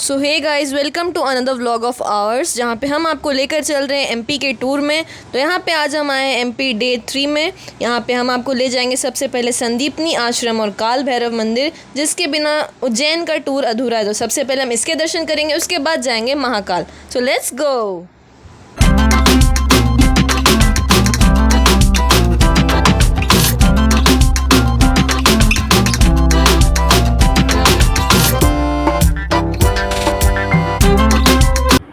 So hey guys, welcome to another vlog of ours, जहाँ पे हम आपको लेकर चल रहे हैं एमपी के टूर में। तो यहाँ पे आज हम आए हैं एमपी डे 3 में। यहाँ पे हम आपको ले जाएंगे सबसे पहले संदीपनी आश्रम और काल भैरव मंदिर, जिसके बिना उज्जैन का टूर अधूरा है। तो सबसे पहले हम इसके दर्शन करेंगे, उसके बाद जाएंगे Mahakal. So let's go.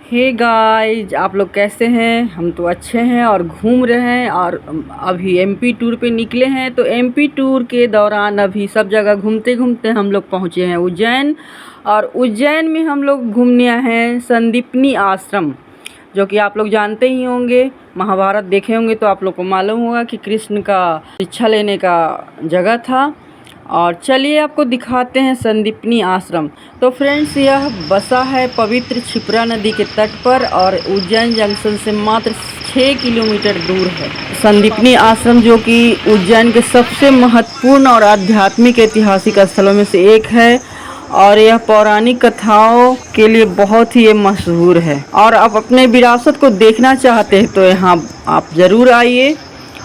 Hey guys, आप लोग कैसे हैं? हम तो अच्छे हैं और घूम रहे हैं और अभी एमपी टूर पे निकले हैं। तो एमपी टूर के दौरान अभी सब जगह घूमते घूमते हम लोग पहुँचे हैं उज्जैन। और उज्जैन में हम लोग घूमने आए हैं संदीपनी आश्रम, जो कि आप लोग जानते ही होंगे। महाभारत देखे होंगे तो आप लोग को मालूम होगा कि कृष्ण का शिक्षा लेने का जगह था। और चलिए आपको दिखाते हैं संदीपनी आश्रम। तो फ्रेंड्स, यह बसा है पवित्र क्षिप्रा नदी के तट पर और उज्जैन जंक्शन से मात्र 6 किलोमीटर दूर है संदीपनी आश्रम, जो कि उज्जैन के सबसे महत्वपूर्ण और आध्यात्मिक ऐतिहासिक स्थलों में से एक है। और यह पौराणिक कथाओं के लिए बहुत ही मशहूर है। और आप अपने विरासत को देखना चाहते हैं तो यहाँ आप ज़रूर आइए।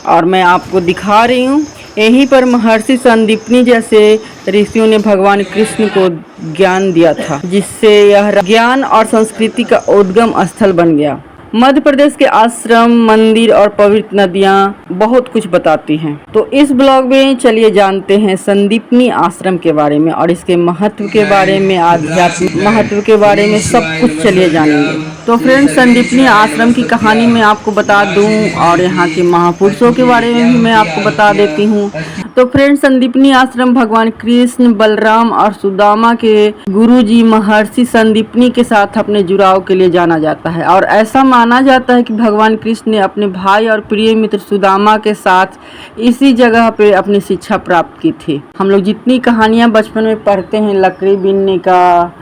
और मैं आपको दिखा रही हूँ, यहीं पर महर्षि संदीपनी जैसे ऋषियों ने भगवान कृष्ण को ज्ञान दिया था, जिससे यह ज्ञान और संस्कृति का उद्गम स्थल बन गया। मध्य प्रदेश के आश्रम, मंदिर और पवित्र नदियाँ बहुत कुछ बताती हैं। तो इस ब्लॉग में चलिए जानते हैं संदीपनी आश्रम के बारे में और इसके महत्व के बारे में, आध्यात्मिक महत्व के बारे में सब कुछ चलिए जानेंगे। तो फ्रेंड्स, संदीपनी आश्रम की कहानी मैं आपको बता दूं और यहाँ के महापुरुषों के बारे में भी मैं आपको बता देती हूँ। तो फ्रेंड्स, संदीपनी आश्रम भगवान कृष्ण, बलराम और सुदामा के गुरुजी महर्षि संदीपनी के साथ अपने जुड़ाव के लिए जाना जाता है। और ऐसा माना जाता है कि भगवान कृष्ण ने अपने भाई और प्रिय मित्र सुदामा के साथ इसी जगह पे अपनी शिक्षा प्राप्त की थी। हम लोग जितनी कहानियाँ बचपन में पढ़ते हैं, लकड़ी बीनने का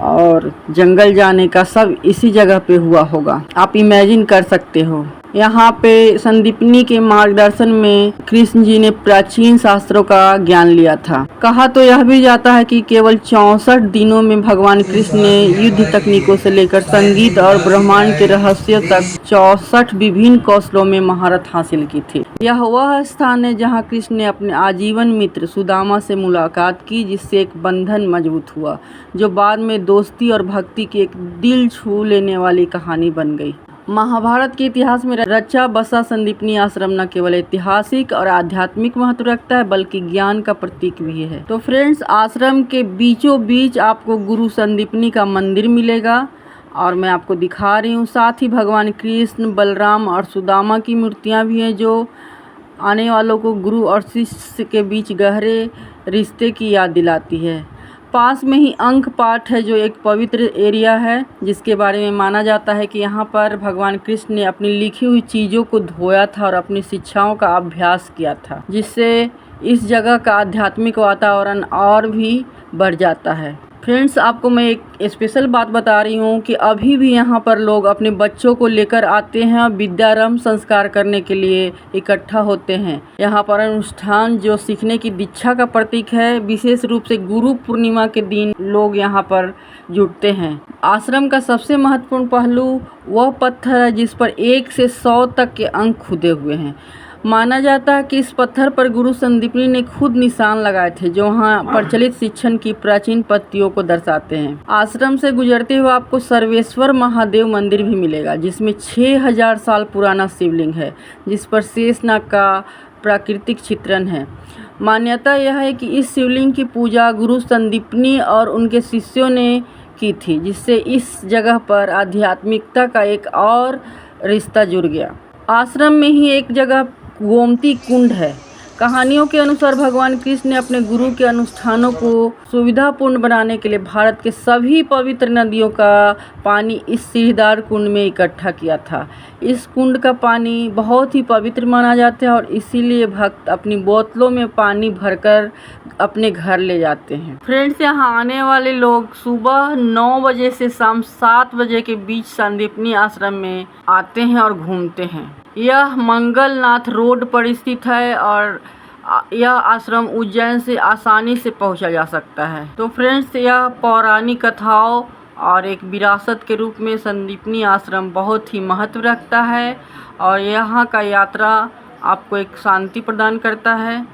और जंगल जाने का, सब इसी जगह पे हुआ होगा। आप इमेजिन कर सकते हो। यहाँ पे संदीपनी के मार्गदर्शन में कृष्ण जी ने प्राचीन शास्त्रों का ज्ञान लिया था। कहा तो यह भी जाता है कि केवल 64 दिनों में भगवान कृष्ण ने युद्ध तकनीकों से लेकर संगीत और ब्रह्मांड के रहस्यों तक 64 विभिन्न कौशलों में महारत हासिल की थी। यह वह स्थान है जहाँ कृष्ण ने अपने आजीवन मित्र सुदामा से मुलाकात की, जिससे एक बंधन मजबूत हुआ, जो बाद में दोस्ती और भक्ति की एक दिल छू लेने वाली कहानी बन गई। महाभारत के इतिहास में रचा बसा संदीपनी आश्रम न केवल ऐतिहासिक और आध्यात्मिक महत्व रखता है, बल्कि ज्ञान का प्रतीक भी है। तो फ्रेंड्स, आश्रम के बीचों बीच आपको गुरु संदीपनी का मंदिर मिलेगा और मैं आपको दिखा रही हूँ। साथ ही भगवान कृष्ण, बलराम और सुदामा की मूर्तियाँ भी हैं, जो आने वालों को गुरु और शिष्य के बीच गहरे रिश्ते की याद दिलाती है। पास में ही अंक पाठ है, जो एक पवित्र एरिया है, जिसके बारे में माना जाता है कि यहाँ पर भगवान कृष्ण ने अपनी लिखी हुई चीज़ों को धोया था और अपनी शिक्षाओं का अभ्यास किया था, जिससे इस जगह का आध्यात्मिक वातावरण और भी बढ़ जाता है। फ्रेंड्स, आपको मैं एक स्पेशल बात बता रही हूँ कि अभी भी यहाँ पर लोग अपने बच्चों को लेकर आते हैं और विद्यारंभ संस्कार करने के लिए इकट्ठा होते हैं। यहाँ पर अनुष्ठान जो सीखने की दीक्षा का प्रतीक है, विशेष रूप से गुरु पूर्णिमा के दिन लोग यहाँ पर जुटते हैं। आश्रम का सबसे महत्वपूर्ण पहलू वह पत्थर है जिस पर 1 से 100 तक के अंक खुदे हुए हैं। माना जाता है कि इस पत्थर पर गुरु संदीपनी ने खुद निशान लगाए थे, जो वहाँ प्रचलित शिक्षण की प्राचीन पत्तियों को दर्शाते हैं। आश्रम से गुजरते हुए आपको सर्वेश्वर महादेव मंदिर भी मिलेगा, जिसमें 6000 साल पुराना शिवलिंग है, जिस पर शेषनाग का प्राकृतिक चित्रण है। मान्यता यह है कि इस शिवलिंग की पूजा गुरु संदीपनी और उनके शिष्यों ने की थी, जिससे इस जगह पर आध्यात्मिकता का एक और रिश्ता जुड़ गया। आश्रम में ही एक जगह गोमती कुंड है। कहानियों के अनुसार भगवान कृष्ण ने अपने गुरु के अनुष्ठानों को सुविधापूर्ण बनाने के लिए भारत के सभी पवित्र नदियों का पानी इस सीढ़ीदार कुंड में इकट्ठा किया था। इस कुंड का पानी बहुत ही पवित्र माना जाता है और इसीलिए भक्त अपनी बोतलों में पानी भरकर अपने घर ले जाते हैं। फ्रेंड्स, यहाँ आने वाले लोग सुबह 9 बजे से शाम 7 बजे के बीच संदीपनी आश्रम में आते हैं और घूमते हैं। यह मंगलनाथ रोड पर स्थित है और यह आश्रम उज्जैन से आसानी से पहुंचा जा सकता है। तो फ्रेंड्स, यह पौराणिक कथाओं और एक विरासत के रूप में संदीपनी आश्रम बहुत ही महत्व रखता है और यहाँ का यात्रा आपको एक शांति प्रदान करता है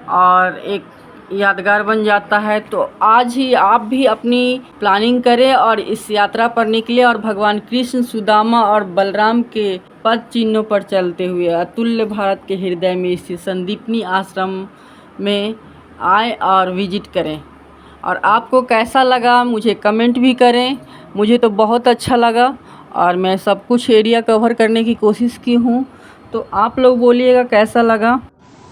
और एक यादगार बन जाता है। तो आज ही आप भी अपनी प्लानिंग करें और इस यात्रा पर निकले और भगवान कृष्ण, सुदामा और बलराम के पद चिन्हों पर चलते हुए अतुल्य भारत के हृदय में स्थित संदीपनी आश्रम में आए और विजिट करें। और आपको कैसा लगा मुझे कमेंट भी करें। मुझे तो बहुत अच्छा लगा और मैं सब कुछ एरिया कवर करने की कोशिश की हूँ, तो आप लोग बोलिएगा कैसा लगा।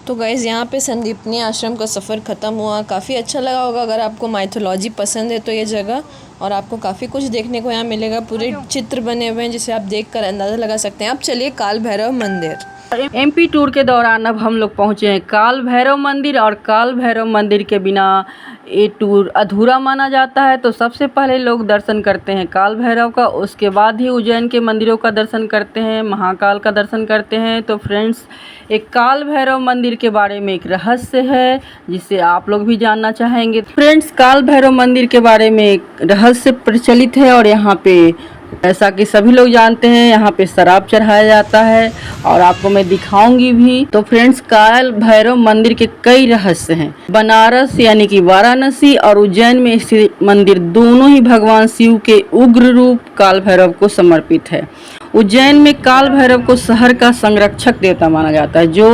तो गाइज़ यहाँ पे संदीपनी आश्रम का सफ़र ख़त्म हुआ। काफ़ी अच्छा लगा होगा अगर आपको माइथोलॉजी पसंद है तो ये जगह, और आपको काफ़ी कुछ देखने को यहाँ मिलेगा। पूरे चित्र बने हुए हैं जिसे आप देखकर अंदाज़ा लगा सकते हैं। अब चलिए काल भैरव मंदिर। एमपी टूर के दौरान अब हम लोग पहुँचे हैं काल भैरव मंदिर, और काल भैरव मंदिर के बिना ये टूर अधूरा माना जाता है। तो सबसे पहले लोग दर्शन करते हैं काल भैरव का, उसके बाद ही उज्जैन के मंदिरों का दर्शन करते हैं, महाकाल का दर्शन करते हैं। तो फ्रेंड्स, एक काल भैरव मंदिर के बारे में एक रहस्य है जिसे आप लोग भी जानना चाहेंगे। फ्रेंड्स, काल भैरव मंदिर के बारे में एक रहस्य प्रचलित है और यहाँ पे ऐसा कि सभी लोग जानते हैं यहाँ पे शराब चढ़ाया जाता है और आपको मैं दिखाऊंगी भी। तो फ्रेंड्स, काल भैरव मंदिर के कई रहस्य हैं। बनारस यानी कि वाराणसी और उज्जैन में स्थित मंदिर दोनों ही भगवान शिव के उग्र रूप काल भैरव को समर्पित है। उज्जैन में काल भैरव को शहर का संरक्षक देवता माना जाता है जो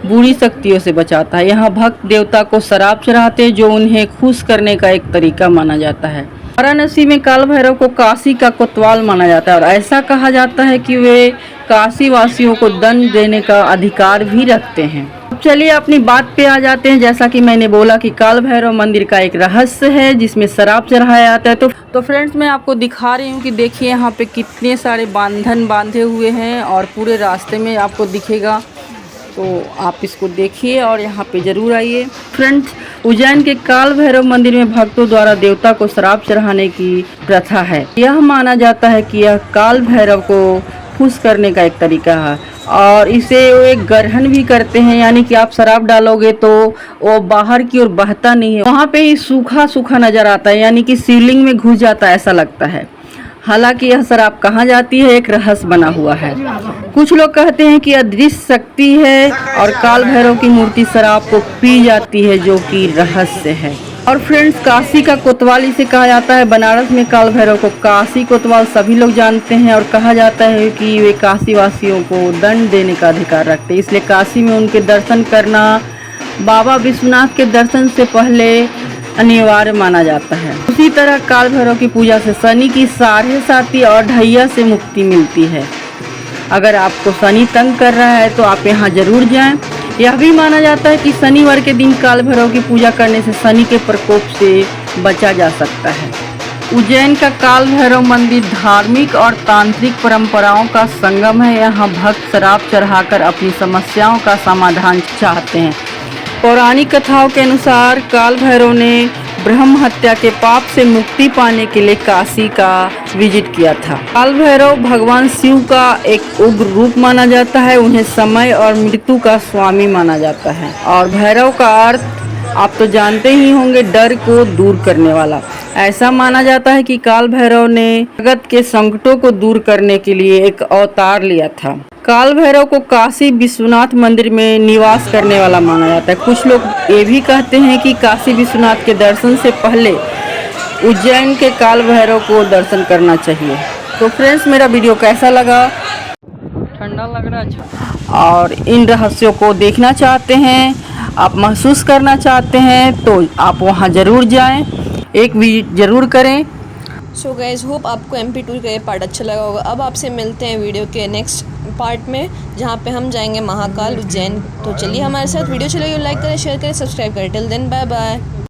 बुरी शक्तियों से बचाता है। यहाँ भक्त देवता को शराब चढ़ाते हैं जो उन्हें खुश करने का एक तरीका माना जाता है। वाराणसी में काल भैरव को काशी का कोतवाल माना जाता है और ऐसा कहा जाता है कि वे काशी वासियों को दंड देने का अधिकार भी रखते हैं। अब चलिए अपनी बात पे आ जाते हैं। जैसा कि मैंने बोला कि काल भैरव मंदिर का एक रहस्य है जिसमें शराब चढ़ाया जाता है। तो फ्रेंड्स, मैं आपको दिखा रही हूँ कि देखिए यहाँ पे कितने सारे बांधन बांधे हुए हैं और पूरे रास्ते में आपको दिखेगा, तो आप इसको देखिए और यहाँ पे ज़रूर आइए। फ्रेंड्स, उज्जैन के काल भैरव मंदिर में भक्तों द्वारा देवता को शराब चढ़ाने की प्रथा है। यह माना जाता है कि यह काल भैरव को खुश करने का एक तरीका है और इसे वो एक ग्रहण भी करते हैं, यानी कि आप शराब डालोगे तो वो बाहर की ओर बहता नहीं है, वहाँ पे ही सूखा सूखा नज़र आता है, यानी कि शिवलिंग में घुस जाता है ऐसा लगता है। हालांकि यह शराब कहाँ जाती है एक रहस्य बना हुआ है। कुछ लोग कहते हैं कि अदृश्य शक्ति है और काल भैरव की मूर्ति शराब को पी जाती है, जो कि रहस्य है। और फ्रेंड्स, काशी का कोतवाल इसे कहा जाता है। बनारस में काल भैरव को काशी कोतवाल सभी लोग जानते हैं और कहा जाता है कि वे काशी वासियों को दंड देने का अधिकार रखते हैं, इसलिए काशी में उनके दर्शन करना बाबा विश्वनाथ के दर्शन से पहले अनिवार्य माना जाता है। उसी तरह काल भैरव की पूजा से शनि की साढ़े साती और ढैया से मुक्ति मिलती है। अगर आपको शनि तंग कर रहा है तो आप यहाँ जरूर जाएं। यह भी माना जाता है कि शनिवार के दिन काल भैरव की पूजा करने से शनि के प्रकोप से बचा जा सकता है। उज्जैन का काल भैरव मंदिर धार्मिक और तांत्रिक परंपराओं का संगम है। यहाँ भक्त शराब चढ़ाकर अपनी समस्याओं का समाधान चाहते हैं। पौराणिक कथाओं के अनुसार काल भैरव ने ब्रह्म हत्या के पाप से मुक्ति पाने के लिए काशी का विजिट किया था। काल भैरव भगवान शिव का एक उग्र रूप माना जाता है। उन्हें समय और मृत्यु का स्वामी माना जाता है और भैरव का अर्थ आप तो जानते ही होंगे, डर को दूर करने वाला। ऐसा माना जाता है कि काल भैरव ने जगत के संकटों को दूर करने के लिए एक अवतार लिया था। काल भैरव को काशी विश्वनाथ मंदिर में निवास करने वाला माना जाता है। कुछ लोग ये भी कहते हैं कि काशी विश्वनाथ के दर्शन से पहले उज्जैन के काल भैरव को दर्शन करना चाहिए। तो फ्रेंड्स, मेरा वीडियो कैसा लगा? ठंडा लग रहा है और इन रहस्यों को देखना चाहते हैं, आप महसूस करना चाहते हैं तो आप वहाँ ज़रूर जाएं, एक विजिट ज़रूर करें। सो गाइज, होप आपको एमपी टूर का ये पार्ट अच्छा लगा होगा। अब आपसे मिलते हैं वीडियो के नेक्स्ट पार्ट में, जहाँ पे हम जाएंगे महाकाल उज्जैन। तो चलिए हमारे साथ, वीडियो चलेगी लाइक करें, शेयर करें, सब्सक्राइब करें। Till then bye bye.